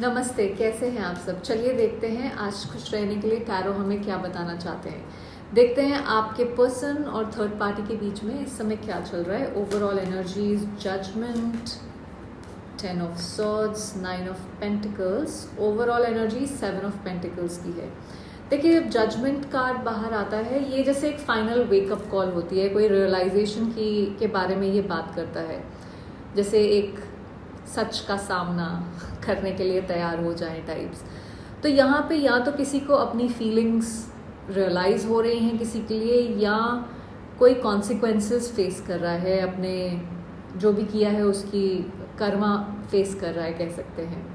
नमस्ते, कैसे हैं आप सब। चलिए देखते हैं आज खुश रहने के लिए टैरो हमें क्या बताना चाहते हैं। देखते हैं आपके पर्सन और थर्ड पार्टी के बीच में इस समय क्या चल रहा है। Overall energies, judgement, 10 of swords, 9 of pentacles. Overall energy 7 of pentacles की है। देखिए, जब जजमेंट कार्ड बाहर आता है, ये जैसे एक फाइनल वेकअप कॉल होती है, कोई रियलाइजेशन की के बारे में ये बात करता है, जैसे एक सच का सामना करने के लिए तैयार हो जाए टाइप्स। तो यहाँ पे या तो किसी को अपनी फीलिंग्स रियलाइज हो रही हैं किसी के लिए, या कोई कॉन्सिक्वेंसेस फेस कर रहा है, अपने जो भी किया है उसकी कर्मा फेस कर रहा है, कह सकते हैं।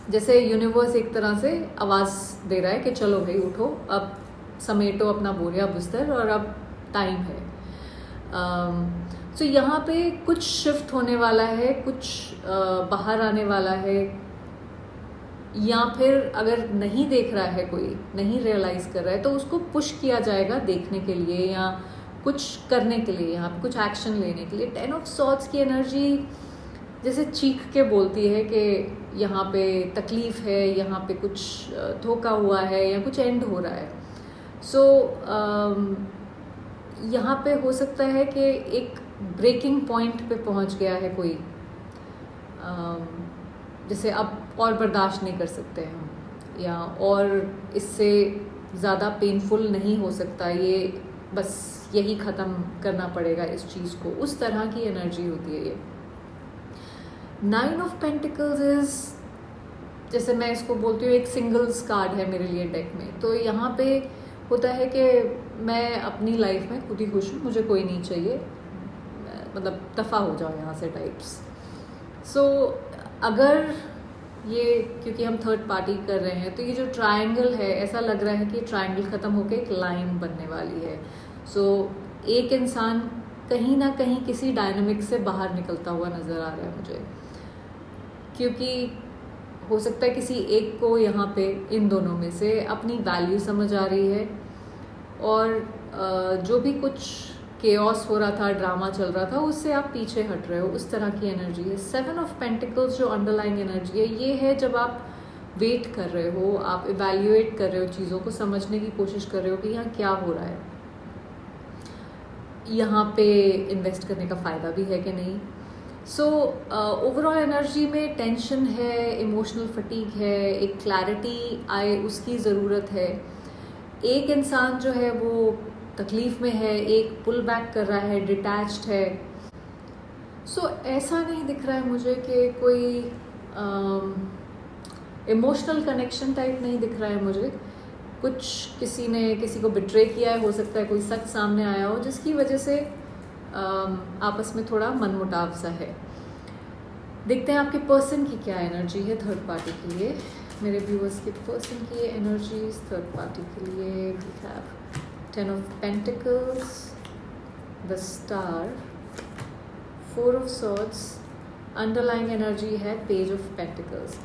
जैसे यूनिवर्स एक तरह से आवाज़ दे रहा है कि चलो भाई उठो, अब समेटो अपना बोरिया बिस्तर और अब टाइम है। तो यहाँ पे कुछ शिफ्ट होने वाला है, कुछ बाहर आने वाला है, या फिर अगर नहीं देख रहा है, कोई नहीं रियलाइज कर रहा है, तो उसको पुश किया जाएगा देखने के लिए या कुछ करने के लिए, यहाँ पे कुछ एक्शन लेने के लिए। 10 ऑफ सॉर्ड्स की एनर्जी जैसे चीख के बोलती है कि यहाँ पे तकलीफ है, यहाँ पे कुछ धोखा हुआ है या कुछ एंड हो रहा है। सो यहाँ पे हो सकता है कि एक ब्रेकिंग पॉइंट पे पहुँच गया है कोई, जैसे अब और बर्दाश्त नहीं कर सकते हैं हम, या और इससे ज़्यादा पेनफुल नहीं हो सकता, ये बस यही ख़त्म करना पड़ेगा इस चीज़ को, उस तरह की एनर्जी होती है ये। 9 ऑफ पेंटिकल्स इज, जैसे मैं इसको बोलती हूँ, एक सिंगल्स कार्ड है मेरे लिए डेक में। तो यहाँ पे होता है कि मैं अपनी लाइफ में खुद ही खुश हूँ, मुझे कोई नहीं चाहिए, मतलब दफ़ा हो जाओ यहाँ से टाइप्स। सो अगर ये, क्योंकि हम थर्ड पार्टी कर रहे हैं, तो ये जो ट्रायंगल है, ऐसा लग रहा है कि ट्रायंगल ख़त्म होकर एक लाइन बनने वाली है। सो एक इंसान कहीं ना कहीं किसी डायनामिक से बाहर निकलता हुआ नज़र आ रहा है मुझे, क्योंकि हो सकता है किसी एक को यहाँ पे इन दोनों में से अपनी वैल्यू समझ आ रही है, और जो भी कुछ केओस हो रहा था, ड्रामा चल रहा था, उससे आप पीछे हट रहे हो, उस तरह की एनर्जी है। 7 ऑफ पेंटिकल्स जो अंडरलाइंग एनर्जी है, ये है जब आप वेट कर रहे हो, आप इवैल्यूएट कर रहे हो, चीज़ों को समझने की कोशिश कर रहे हो कि यहाँ क्या हो रहा है, यहाँ पे इन्वेस्ट करने का फ़ायदा भी है कि नहीं। सो ओवरऑल एनर्जी में टेंशन है, इमोशनल फटीग है, एक क्लैरिटी आए उसकी ज़रूरत है। एक इंसान जो है वो तकलीफ़ में है, एक पुल बैक कर रहा है, डिटैच्ड है। सो ऐसा नहीं दिख रहा है मुझे कि कोई इमोशनल कनेक्शन टाइप नहीं दिख रहा है मुझे। कुछ किसी ने किसी को बिट्रे किया है, हो सकता है कोई सच सामने आया हो जिसकी वजह से आपस में थोड़ा मनमुटाव सा है। देखते हैं आपके पर्सन की क्या एनर्जी है थर्ड पार्टी के लिए। मेरे व्यूअर्स के पर्सन की एनर्जीज थर्ड पार्टी के लिए, we have 10 of pentacles, the star, 4 of swords, underlying energy है पेज ऑफ पेंटिकल्स।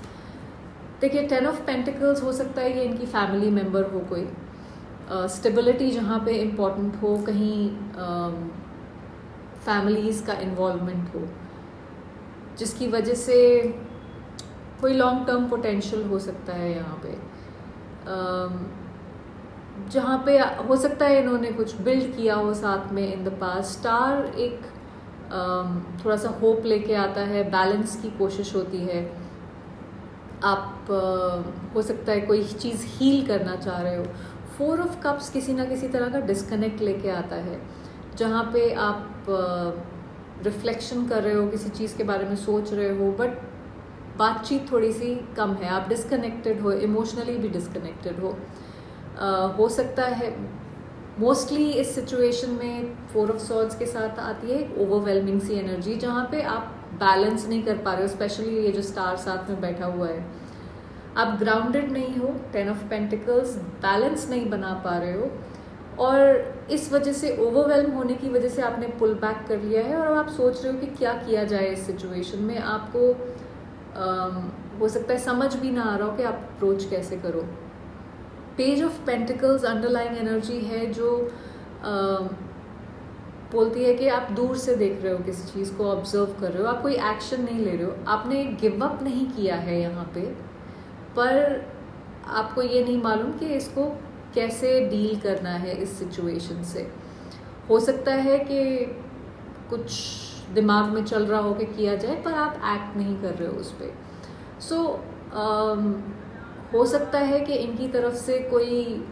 देखिए, 10 ऑफ पेंटिकल्स हो सकता है ये इनकी फैमिली मेम्बर हो, कोई स्टेबिलिटी जहाँ पे इम्पॉर्टेंट हो, कहीं फैमिलीज़ का इन्वॉल्वमेंट हो, जिसकी वजह से कोई लॉन्ग टर्म पोटेंशियल हो सकता है यहाँ पे, जहाँ पे हो सकता है इन्होंने कुछ बिल्ड किया हो साथ में इन द पास्ट। स्टार एक थोड़ा सा होप लेके आता है, बैलेंस की कोशिश होती है। आप हो सकता है कोई चीज़ हील करना चाह रहे हो। 4 ऑफ कप्स किसी ना किसी तरह का डिस्कनेक्ट लेके आता है, जहाँ पे आप रिफ्लेक्शन कर रहे हो, किसी चीज़ के बारे में सोच रहे हो, बट बातचीत थोड़ी सी कम है, आप डिस्कनेक्टेड हो, इमोशनली भी डिस्कनेक्टेड हो सकता है। मोस्टली इस सिचुएशन में 4 ऑफ सॉर्ड्स के साथ आती है एक ओवरवेलमिंग सी एनर्जी, जहाँ पे आप बैलेंस नहीं कर पा रहे हो। स्पेशली ये जो स्टार साथ में बैठा हुआ है, आप ग्राउंडेड नहीं हो। 10 ऑफ पेंटिकल्स, बैलेंस नहीं बना पा रहे हो, और इस वजह से ओवरवेलम होने की वजह से आपने पुल बैक कर लिया है, और अब आप सोच रहे हो कि क्या किया जाए इस सिचुएशन में। आपको हो सकता है समझ भी ना आ रहा हो कि आप अप्रोच कैसे करो। Page of pentacles underlying energy है जो बोलती है कि आप दूर से देख रहे हो, किसी चीज़ को ऑब्जर्व कर रहे हो, आप कोई एक्शन नहीं ले रहे हो, आपने गिव अप नहीं किया है यहाँ पे, पर आपको ये नहीं मालूम कि इसको कैसे डील करना है इस सिचुएशन से। हो सकता है कि कुछ दिमाग में चल रहा हो कि किया जाए, पर आप एक्ट नहीं कर रहे हो उस पर। सो हो सकता है कि इनकी तरफ से कोई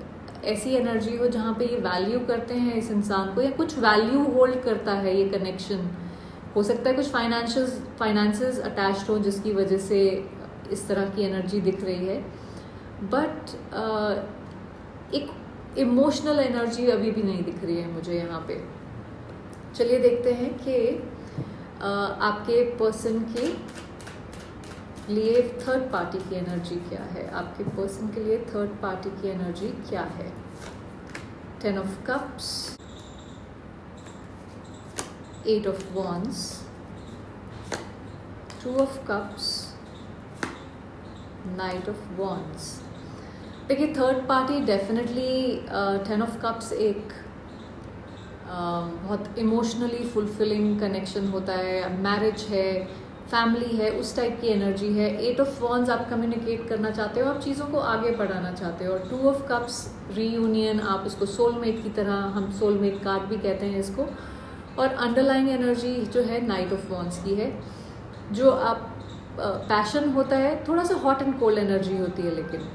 ऐसी एनर्जी हो जहाँ पे ये वैल्यू करते हैं इस इंसान को, या कुछ वैल्यू होल्ड करता है ये कनेक्शन। हो सकता है कुछ फाइनेंसेस अटैच्ड हो जिसकी वजह से इस तरह की एनर्जी दिख रही है, बट एक इमोशनल एनर्जी अभी भी नहीं दिख रही है मुझे यहाँ पे। चलिए देखते हैं कि आपके पर्सन के लिए थर्ड पार्टी की एनर्जी क्या है। आपके पर्सन के लिए थर्ड पार्टी की एनर्जी क्या है। 10 of Cups, 8 of Wands, 2 of Cups, Knight of Wands। देखिए third party definitely 10 of Cups एक बहुत इमोशनली फुलफिलिंग कनेक्शन होता है, मैरिज है, फैमिली है, उस टाइप की एनर्जी है। 8 of Wands आप कम्युनिकेट करना चाहते हो, आप चीज़ों को आगे बढ़ाना चाहते हो। और 2 of Cups रीयूनियन, आप इसको सोलमेट की तरह, हम सोलमेट कार्ड भी कहते हैं इसको। और अंडरलाइंग एनर्जी जो है नाइट ऑफ वॉन्ड्स की है, जो आप पैशन होता है, थोड़ा सा हॉट एंड कोल्ड एनर्जी होती है। लेकिन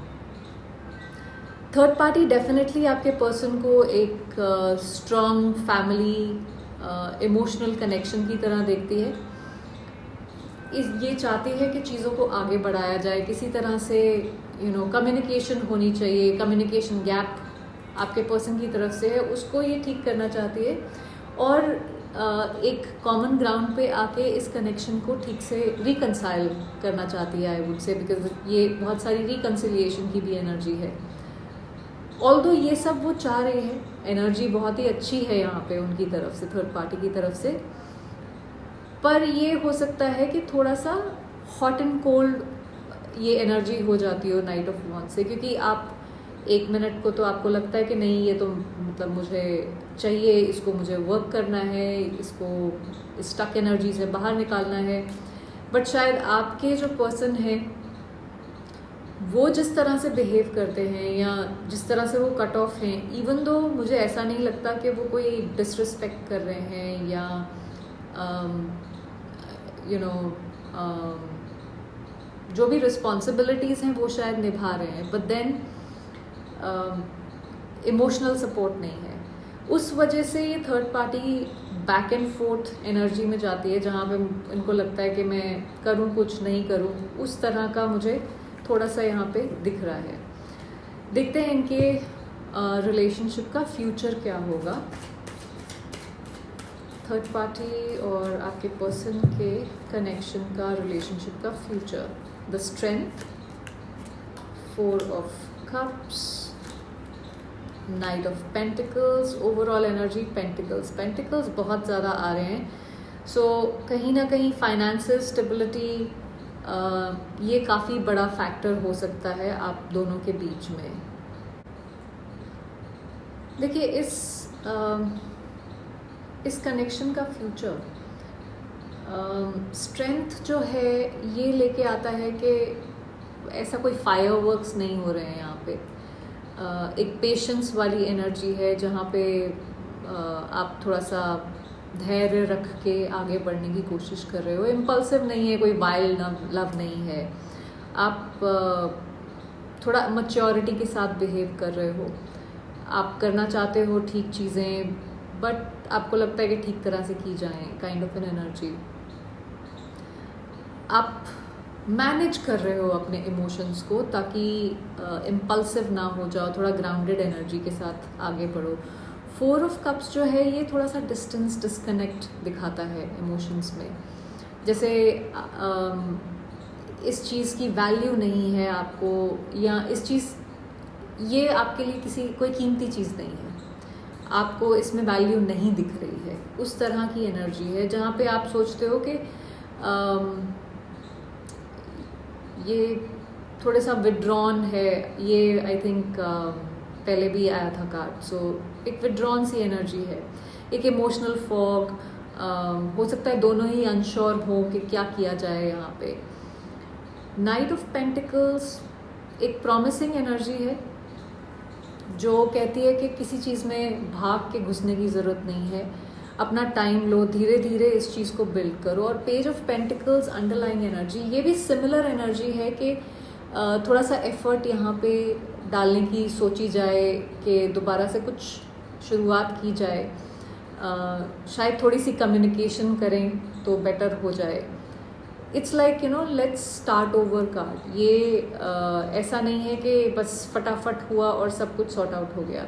थर्ड पार्टी डेफिनेटली आपके पर्सन को एक स्ट्रॉन्ग फैमिली इमोशनल कनेक्शन की तरह देखती है। ये चाहती है कि चीज़ों को आगे बढ़ाया जाए, किसी तरह से कम्युनिकेशन होनी चाहिए। कम्युनिकेशन गैप आपके पर्सन की तरफ से है, उसको ये ठीक करना चाहती है, और एक कॉमन ग्राउंड पे आके इस कनेक्शन को ठीक से रिकंसाइल करना चाहती है, आई वुड से, बिकॉज ये बहुत सारी रिकंसिलिएशन की भी एनर्जी है। ऑल्दो ये सब वो चाह रहे हैं, एनर्जी बहुत ही अच्छी है यहाँ पे उनकी तरफ से, थर्ड पार्टी की तरफ से, पर ये हो सकता है कि थोड़ा सा हॉट एंड कोल्ड ये एनर्जी हो जाती हो नाइट ऑफ वॉन्ड्स से, क्योंकि आप 1 मिनट को तो आपको लगता है कि नहीं ये तो मतलब मुझे चाहिए, इसको मुझे वर्क करना है, इसको स्टक एनर्जी से बाहर निकालना है, बट शायद आपके जो पर्सन है वो जिस तरह से बिहेव करते हैं या जिस तरह से वो कट ऑफ हैं, इवन दो मुझे ऐसा नहीं लगता कि वो कोई डिसरिस्पेक्ट कर रहे हैं या जो भी रिस्पॉन्सिबिलिटीज़ हैं वो शायद निभा रहे हैं, बट देन इमोशनल सपोर्ट नहीं है। उस वजह से ये third party back and fourth energy में जाती है, जहाँ पे इनको लगता है कि मैं करूँ कुछ नहीं करूँ, उस तरह का मुझे थोड़ा सा यहाँ पे दिख रहा है। देखते हैं इनके रिलेशनशिप का फ्यूचर क्या होगा। थर्ड पार्टी और आपके पर्सन के कनेक्शन का, रिलेशनशिप का future. The strength, 4 of Cups, night of pentacles. Overall energy pentacles बहुत ज़्यादा आ रहे हैं। सो कहीं ना कहीं फाइनेंशियल स्टेबिलिटी ये काफ़ी बड़ा फैक्टर हो सकता है आप दोनों के बीच में। देखिए इस कनेक्शन का फ्यूचर, स्ट्रेंथ जो है ये लेके आता है कि ऐसा कोई फायरवर्क्स नहीं हो रहे हैं यहाँ पे। एक पेशेंस वाली एनर्जी है, जहाँ पे आप थोड़ा सा धैर्य रख के आगे बढ़ने की कोशिश कर रहे हो। इम्पल्सिव नहीं है, कोई वाइल्ड लव नहीं है, आप थोड़ा मैच्योरिटी के साथ बिहेव कर रहे हो। आप करना चाहते हो ठीक चीज़ें, बट आपको लगता है कि ठीक तरह से की जाएं, काइंड ऑफ एन एनर्जी। आप मैनेज कर रहे हो अपने इमोशंस को ताकि इम्पल्सिव ना हो जाओ, थोड़ा ग्राउंडेड एनर्जी के साथ आगे बढ़ो। 4 of Cups जो है ये थोड़ा सा डिस्कनेक्ट दिखाता है इमोशंस में, जैसे इस चीज़ की वैल्यू नहीं है आपको, या इस चीज़ ये आपके लिए कोई कीमती चीज़ नहीं है, आपको इसमें वैल्यू नहीं दिख रही है। उस तरह की एनर्जी है जहाँ पे आप सोचते हो कि ये थोड़ा सा विड्रॉन है। ये आई थिंक पहले भी आया था कार्ड, सो एक विड्रॉन सी एनर्जी है। एक इमोशनल फॉग, हो सकता है दोनों ही अनश्योर हो कि क्या किया जाए यहाँ पे। नाइट ऑफ पेंटिकल्स एक प्रॉमिसिंग एनर्जी है जो कहती है कि किसी चीज़ में भाग के घुसने की ज़रूरत नहीं है, अपना टाइम लो, धीरे धीरे इस चीज़ को बिल्ड करो। और page of pentacles underlying energy, ये भी सिमिलर एनर्जी है कि थोड़ा सा एफर्ट यहाँ पे डालने की सोची जाए कि दोबारा से कुछ शुरुआत की जाए, शायद थोड़ी सी कम्युनिकेशन करें तो बेटर हो जाए। It's like let's start over card. ये ऐसा नहीं है कि बस फटाफट हुआ और सब कुछ सॉर्ट आउट हो गया।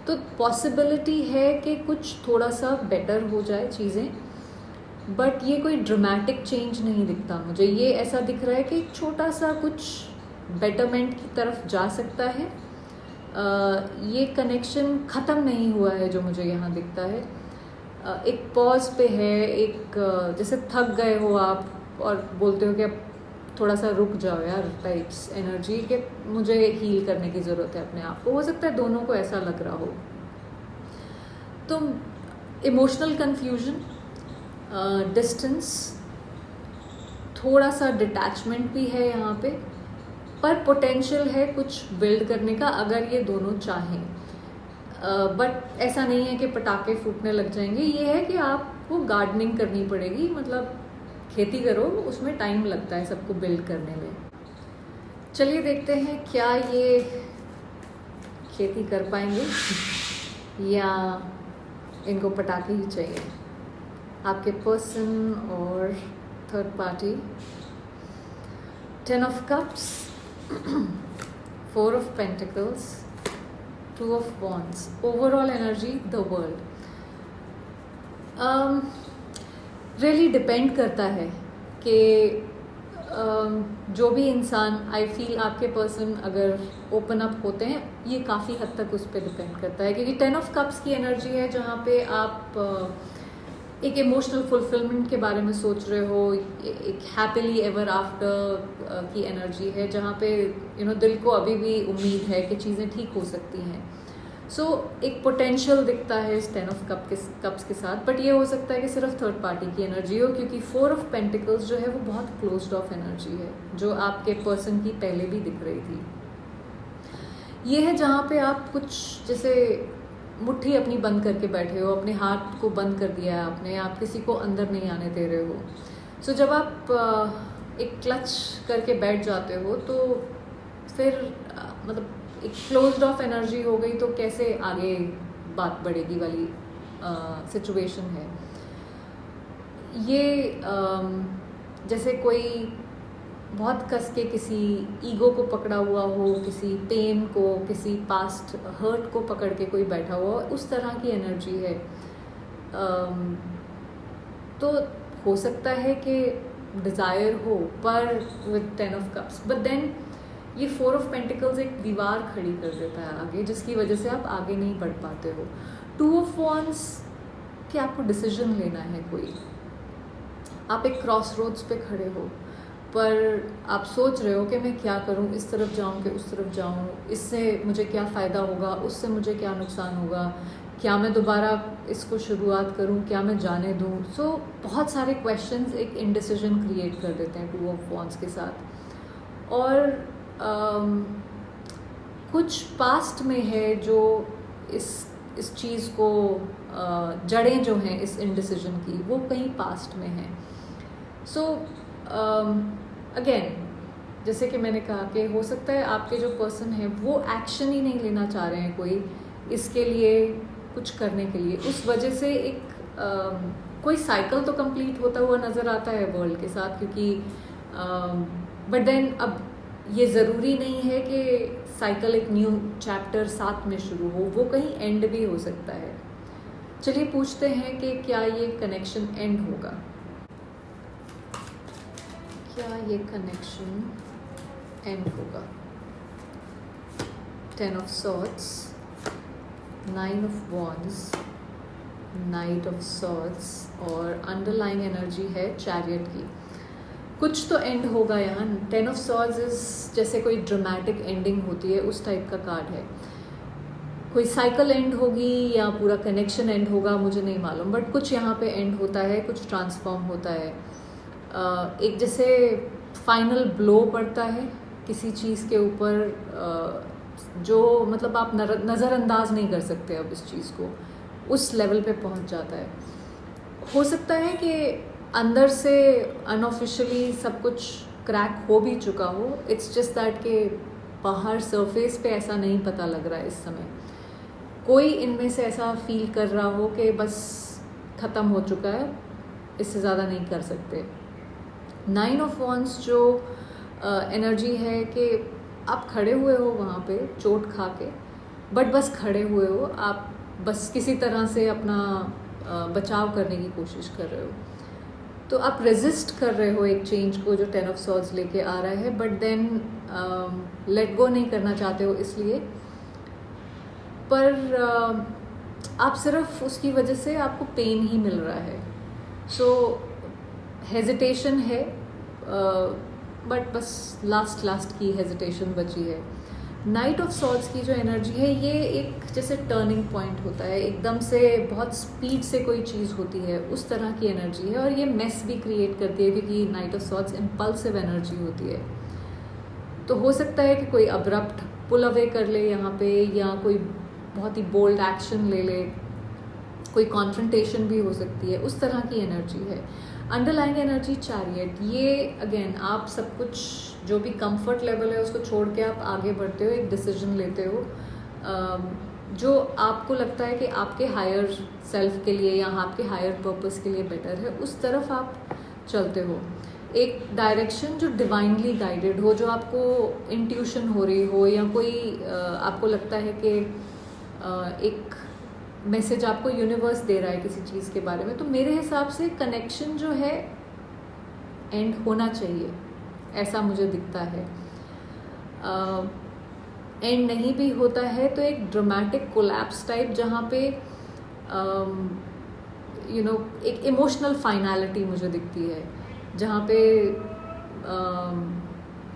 तो पॉसिबिलिटी है कि कुछ थोड़ा सा बेटर हो जाए चीज़ें, बट ये कोई ड्रामेटिक चेंज नहीं दिखता मुझे। ये ऐसा दिख रहा है कि छोटा सा कुछ बेटरमेंट की तरफ जा सकता है। ये कनेक्शन ख़त्म नहीं हुआ है जो मुझे यहाँ दिखता है। एक पॉज पे है, एक जैसे थक गए हो आप और बोलते हो कि अब थोड़ा सा रुक जाओ यार, टाइप्स एनर्जी के मुझे हील करने की ज़रूरत है अपने आप को। हो सकता है दोनों को ऐसा लग रहा हो। तो इमोशनल कन्फ्यूजन, डिस्टेंस, थोड़ा सा डिटैचमेंट भी है यहाँ पे, पर पोटेंशियल है कुछ बिल्ड करने का अगर ये दोनों चाहें। बट ऐसा नहीं है कि पटाखे फूटने लग जाएंगे। ये है कि आपको गार्डनिंग करनी पड़ेगी, मतलब खेती करो, उसमें टाइम लगता है सबको बिल्ड करने में। चलिए देखते हैं क्या ये खेती कर पाएंगे या इनको पटाखे ही चाहिए। आपके पर्सन और third party. 10 of cups, 4 of pentacles, 2 of wands. Overall energy the world. Really depend करता है कि जो भी इंसान, आई फील आपके पर्सन अगर ओपन अप होते हैं, ये काफ़ी हद तक उस पर डिपेंड करता है, क्योंकि 10 ऑफ कप्स की एनर्जी है जहाँ पे आप एक इमोशनल फुलफिलमेंट के बारे में सोच रहे हो, एक हैप्पीली एवर आफ्टर की एनर्जी है जहाँ पे दिल को अभी भी उम्मीद है कि चीज़ें ठीक हो सकती हैं। सो एक पोटेंशियल दिखता है इस 10 ऑफ कप्स के साथ, बट ये हो सकता है कि सिर्फ थर्ड पार्टी की एनर्जी हो, क्योंकि 4 ऑफ पेंटिकल्स जो है वो बहुत क्लोज्ड ऑफ एनर्जी है जो आपके पर्सन की पहले भी दिख रही थी। ये है जहाँ पे आप कुछ जैसे मुट्ठी अपनी बंद करके बैठे हो, अपने हाथ को बंद कर दिया है आपने, आप किसी को अंदर नहीं आने दे रहे हो। सो जब आप एक क्लच करके बैठ जाते हो तो फिर मतलब एक क्लोज्ड ऑफ एनर्जी हो गई, तो कैसे आगे बात बढ़ेगी वाली सिचुएशन है ये। जैसे कोई बहुत कस के किसी ईगो को पकड़ा हुआ हो, किसी पेन को, किसी पास्ट हर्ट को पकड़ के कोई बैठा हुआ हो, उस तरह की एनर्जी है। तो हो सकता है कि डिज़ायर हो, पर with 10 of cups, but then ये 4 ऑफ पेंटिकल्स एक दीवार खड़ी कर देता है आगे, जिसकी वजह से आप आगे नहीं बढ़ पाते हो। 2 ऑफ वॉन्ड्स कि आपको डिसीजन लेना है कोई, आप एक क्रॉस रोड्स पे खड़े हो, पर आप सोच रहे हो कि मैं क्या करूं, इस तरफ जाऊं कि उस तरफ जाऊं, इससे मुझे क्या फ़ायदा होगा, उससे मुझे क्या नुकसान होगा, क्या मैं दोबारा इसको शुरुआत करूं, क्या मैं जाने दूं। सो बहुत सारे क्वेश्चंस एक इनडिसीजन क्रिएट कर देते हैं 2 ऑफ वॉन्ड्स के साथ। और कुछ पास्ट में है जो इस चीज़ को जड़ें जो हैं इस इनडिसीजन की, वो कहीं पास्ट में हैं। सो अगेन जैसे कि मैंने कहा कि हो सकता है आपके जो पर्सन है वो एक्शन ही नहीं लेना चाह रहे हैं कोई इसके लिए, कुछ करने के लिए। उस वजह से एक कोई साइकिल तो कंप्लीट होता हुआ नज़र आता है वर्ल्ड के साथ, क्योंकि बट देन अब ये ज़रूरी नहीं है कि साइकिल एक न्यू चैप्टर साथ में शुरू हो, वो कहीं एंड भी हो सकता है। चलिए पूछते हैं कि क्या ये कनेक्शन एंड होगा, क्या ये कनेक्शन एंड होगा। 10 of swords, 9 of wands, night of swords, और अंडरलाइंग एनर्जी है चैरियट की। कुछ तो एंड होगा यहाँ। 10 ऑफ सॉर्ड्स इज जैसे कोई ड्रामेटिक एंडिंग होती है, उस टाइप का कार्ड है। कोई साइकिल एंड होगी या पूरा कनेक्शन एंड होगा मुझे नहीं मालूम, बट कुछ यहाँ पे एंड होता है, कुछ ट्रांसफॉर्म होता है। एक जैसे फाइनल ब्लो पड़ता है किसी चीज़ के ऊपर, जो मतलब आप नज़रअंदाज नहीं कर सकते अब इस चीज़ को, उस लेवल पे पहुँच जाता है। हो सकता है कि अंदर से अनऑफिशियली सब कुछ क्रैक हो भी चुका हो, इट्स जस्ट दैट कि बाहर सरफेस पे ऐसा नहीं पता लग रहा है इस समय। कोई इनमें से ऐसा फील कर रहा हो कि बस ख़त्म हो चुका है, इससे ज़्यादा नहीं कर सकते। 9 ऑफ वॉन्ड्स जो एनर्जी है कि आप खड़े हुए हो वहाँ पे चोट खा के, बट बस खड़े हुए हो, आप बस किसी तरह से अपना बचाव करने की कोशिश कर रहे हो। तो आप रेजिस्ट कर रहे हो एक चेंज को जो 10 ऑफ सॉर्ड्स लेके आ रहा है, बट देन लेट गो नहीं करना चाहते हो इसलिए, पर आप सिर्फ उसकी वजह से आपको पेन ही मिल रहा है। सो हेजिटेशन है, बट बस लास्ट की हेजिटेशन बची है। नाइट ऑफ सॉर्ड्स की जो एनर्जी है ये एक जैसे टर्निंग पॉइंट होता है, एकदम से बहुत स्पीड से कोई चीज़ होती है, उस तरह की एनर्जी है। और ये मेस भी क्रिएट करती है क्योंकि night of swords impulsive energy होती है। तो हो सकता है कि कोई अब्रप्ट पुल अवे कर ले यहाँ पे, या कोई बहुत ही बोल्ड एक्शन ले ले, कोई कॉन्फ्रंटेशन भी हो सकती है, उस तरह की एनर्जी है। अंडरलाइंग एनर्जी चैरियट, ये अगेन आप सब कुछ जो भी कंफर्ट लेवल है उसको छोड़ के आप आगे बढ़ते हो, एक डिसीजन लेते हो जो आपको लगता है कि आपके हायर सेल्फ के लिए या आपके हायर पर्पस के लिए बेटर है, उस तरफ आप चलते हो। एक डायरेक्शन जो डिवाइनली गाइडेड हो, जो आपको इंट्यूशन हो रही हो, या कोई आपको लगता है कि एक मैसेज आपको यूनिवर्स दे रहा है किसी चीज़ के बारे में। तो मेरे हिसाब से कनेक्शन जो है एंड होना चाहिए, ऐसा मुझे दिखता है। एंड नहीं भी होता है तो एक ड्रामेटिक कोलैप्स टाइप, जहाँ पे एक इमोशनल फाइनैलिटी मुझे दिखती है, जहाँ पे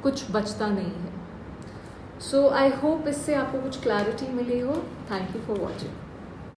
कुछ बचता नहीं है। सो आई होप इससे आपको कुछ क्लैरिटी मिली हो। Thank you for watching.